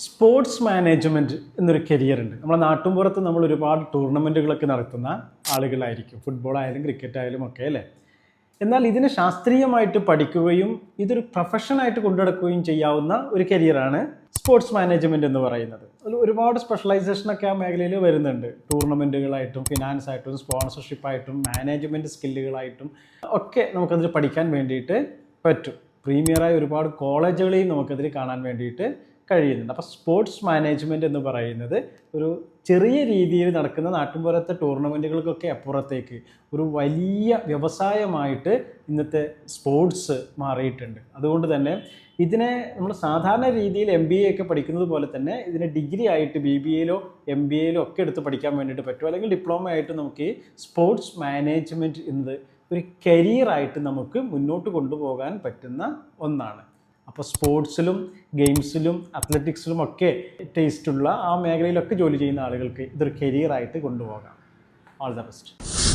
Sports management എന്നൊരു കരിയറുണ്ട്. നമ്മുടെ നാട്ടുമ്പുറത്ത് നമ്മൾ ഒരുപാട് ടൂർണമെൻറ്റുകളൊക്കെ നടത്തുന്ന ആളുകളായിരിക്കും, ഫുട്ബോൾ ആയാലും ക്രിക്കറ്റ് ആയാലും ഒക്കെ അല്ലേ. എന്നാൽ ഇതിനെ ശാസ്ത്രീയമായിട്ട് പഠിക്കുകയും ഇതൊരു പ്രൊഫഷനായിട്ട് കൊണ്ടുനടക്കുകയും ചെയ്യാവുന്ന ഒരു കരിയറാണ് സ്പോർട്സ് മാനേജ്മെൻറ്റ് എന്ന് പറയുന്നത്. അതിൽ ഒരുപാട് സ്പെഷ്യലൈസേഷനൊക്കെ ആ മേഖലയിൽ വരുന്നുണ്ട്. ടൂർണമെൻറ്റുകളായിട്ടും ഫിനാൻസ് ആയിട്ടും സ്പോൺസർഷിപ്പായിട്ടും മാനേജ്മെൻറ്റ് സ്കില്ലുകളായിട്ടും ഒക്കെ നമുക്കതിൽ പഠിക്കാൻ വേണ്ടിയിട്ട് പറ്റും. പ്രീമിയറായ ഒരുപാട് കോളേജുകളെയും നമുക്കതിൽ കാണാൻ വേണ്ടിയിട്ട് കഴിയുന്നുണ്ട്. അപ്പോൾ സ്പോർട്സ് മാനേജ്മെൻറ്റ് എന്ന് പറയുന്നത് ഒരു ചെറിയ രീതിയിൽ നടക്കുന്ന നാട്ടുമ്പുറത്തെ ടൂർണമെൻറ്റുകൾക്കൊക്കെ അപ്പുറത്തേക്ക് ഒരു വലിയ വ്യവസായമായിട്ട് ഇന്നത്തെ സ്പോർട്സ് മാറിയിട്ടുണ്ട്. അതുകൊണ്ട് തന്നെ ഇതിനെ നമ്മൾ സാധാരണ രീതിയിൽ MBA ഒക്കെ പഠിക്കുന്നത് പോലെ തന്നെ ഇതിനെ ഡിഗ്രി ആയിട്ട് BBAയിലോ MBAയിലോ ഒക്കെ എടുത്ത് പഠിക്കാൻ വേണ്ടിയിട്ട് പറ്റും. അല്ലെങ്കിൽ ഡിപ്ലോമ ആയിട്ട് നമുക്ക് ഈ സ്പോർട്സ് മാനേജ്മെൻറ്റ് എന്നത് ഒരു കരിയറായിട്ട് നമുക്ക് മുന്നോട്ട് കൊണ്ടുപോകാൻ പറ്റുന്ന ഒന്നാണ്. അപ്പോൾ സ്പോർട്സിലും ഗെയിംസിലും അത്ലറ്റിക്സിലും ഒക്കെ ടേസ്റ്റുള്ള ആ മേഖലയിലൊക്കെ ജോലി ചെയ്യുന്ന ആളുകൾക്ക് ഇതൊരു കരിയറായിട്ട് കൊണ്ടുപോകാം. All the best.